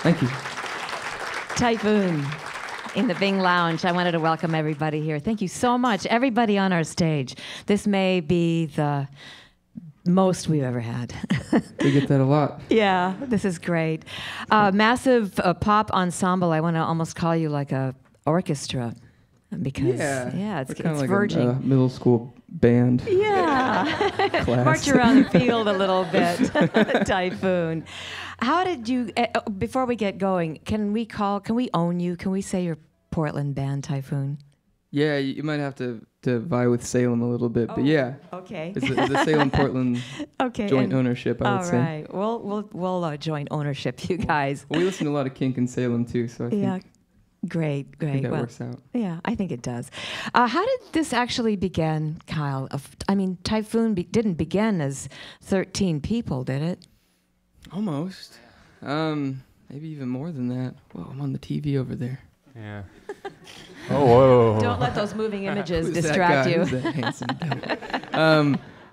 Thank you. Typhoon in the Bing Lounge. I wanted to welcome everybody here. Thank you so much, everybody on our stage. This may be the most we've ever had. We get that a lot. Yeah, this is great. Massive pop ensemble. I want to almost call you like a orchestra because it's like verging. A middle school band. Yeah, Class. march around the field a little bit. Typhoon. How did you? Before we get going, can we own you? Can we say you're Portland band, Typhoon? Yeah, you might have to vie with Salem a little bit, but yeah. Okay. It's a Salem-Portland joint ownership, I would say. All right. We'll joint ownership, you guys. Well, we listen to a lot of KINK in Salem, too, so I think... Great. I think that works out. Yeah, I think it does. How did this actually begin, Kyle? Typhoon didn't begin as 13 people, did it? Almost. Maybe even more than that. Whoa, I'm on the TV over there. Yeah. Oh, whoa. Don't let those moving images distract you. Who's that handsome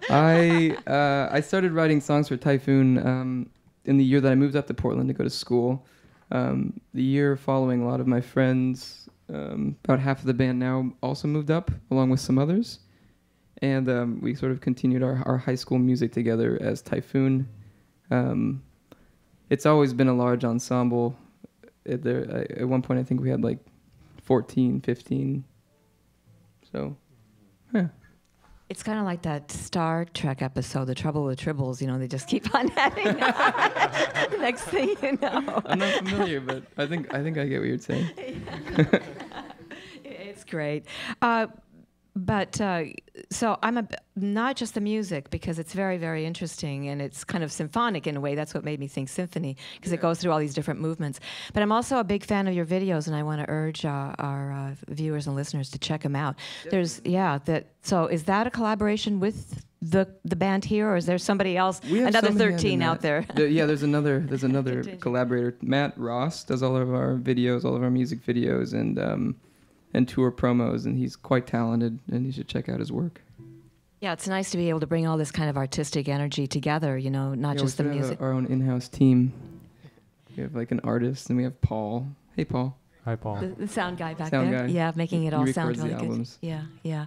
guy? I started writing songs for Typhoon in the year that I moved up to Portland to go to school. The year following, a lot of my friends, about half of the band now, also moved up, along with some others. And we sort of continued our high school music together as Typhoon. It's always been a large ensemble. At one point, I think we had like 14, 15. So, yeah. It's kind of like that Star Trek episode, The Trouble with Tribbles. You know, they just keep on adding. Next thing you know. I'm not familiar, but I think I get what you're saying. It's great. So I'm not just the music, because it's very, very interesting, and it's kind of symphonic in a way. That's what made me think symphony, because it goes through all these different movements. But I'm also a big fan of your videos, and I want to urge our viewers and listeners to check them out. So is that a collaboration with the band here, or is there somebody else, another 13 out there? There's another collaborator. Matt Ross does all of our videos, all of our music videos, and tour promos, and he's quite talented, and you should check out his work. Yeah, it's nice to be able to bring all this kind of artistic energy together, you know, not just the music. Our own in-house team. We have like an artist, and we have Paul. Hey, Paul. Hi, Paul. The sound guy back sound there. Guy. Yeah, making it all sound really good. Albums. Yeah.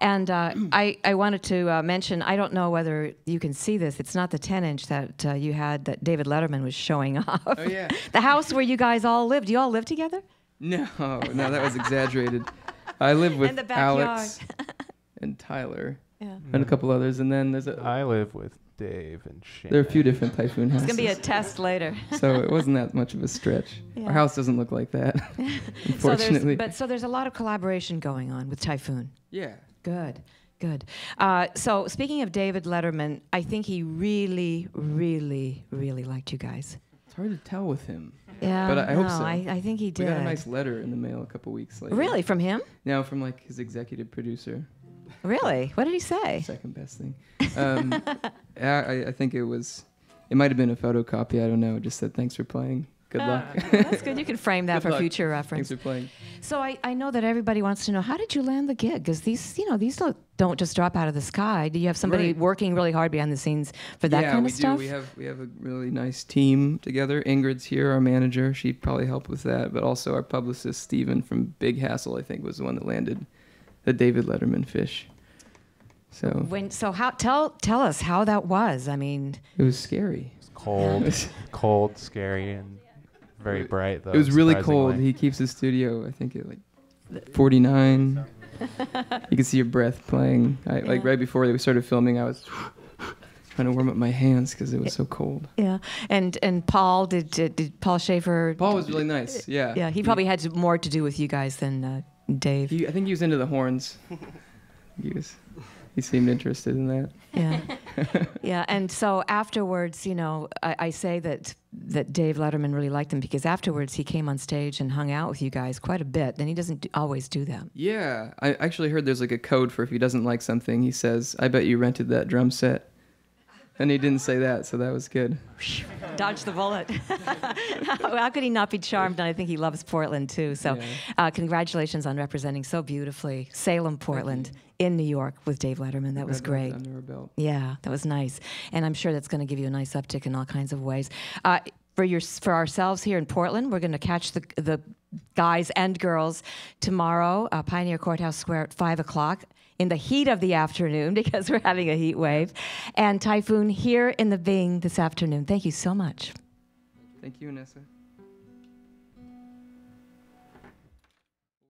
And I wanted to mention, I don't know whether you can see this. It's not the 10-inch that you had that David Letterman was showing off. Oh, yeah. The house where you guys all lived. Do you all live together? No, that was exaggerated. I live with Alex and Tyler and a couple others, and then I live with Dave and Shane. There are a few different Typhoon houses. It's going to be a test later. So it wasn't that much of a stretch. Yeah. Our house doesn't look like that, unfortunately. So there's a lot of collaboration going on with Typhoon. Yeah. Good. So speaking of David Letterman, I think he really, really, really liked you guys. It's hard to tell with him. Yeah, but I hope so. I think he did. We got a nice letter in the mail a couple weeks later. Really? From him? No, from like his executive producer. Really? What did he say? Second best thing. I think it might have been a photocopy. I don't know. It just said, thanks for playing. Good luck. That's good. You can frame that for future reference. Thanks for playing. So I know that everybody wants to know, how did you land the gig? Because these don't just drop out of the sky. Do you have somebody working really hard behind the scenes for that kind of stuff? Yeah, we have a really nice team together. Ingrid's here, our manager. She'd probably help with that. But also our publicist, Steven from Big Hassle, I think, was the one that landed the David Letterman fish. So tell us how that was. I mean, it was scary. It was cold, scary, and very bright, though. It was really cold. He keeps his studio, I think, at like 49. You can see your breath playing. Like right before we started filming, I was trying to warm up my hands because it was so cold. Yeah, and Paul, did Paul Schaefer? Paul was really nice. Yeah. Yeah, he probably had more to do with you guys than Dave. I think he was into the horns. He seemed interested in that. Yeah. Yeah, and so afterwards, you know, I say that Dave Letterman really liked him because afterwards he came on stage and hung out with you guys quite a bit, and he doesn't always do that. Yeah, I actually heard there's like a code for if he doesn't like something, he says, I bet you rented that drum set. And he didn't say that, so that was good. Dodge the bullet. How could he not be charmed? And I think he loves Portland, too. So congratulations on representing so beautifully Salem, Portland, in New York with Dave Letterman. That was great. Under our belt. Yeah, that was nice. And I'm sure that's going to give you a nice uptick in all kinds of ways. for ourselves here in Portland. We're going to catch the guys and girls tomorrow, Pioneer Courthouse Square at 5 o'clock in the heat of the afternoon because we're having a heat wave. And Typhoon here in the Bing this afternoon. Thank you so much. Thank you, Anessa.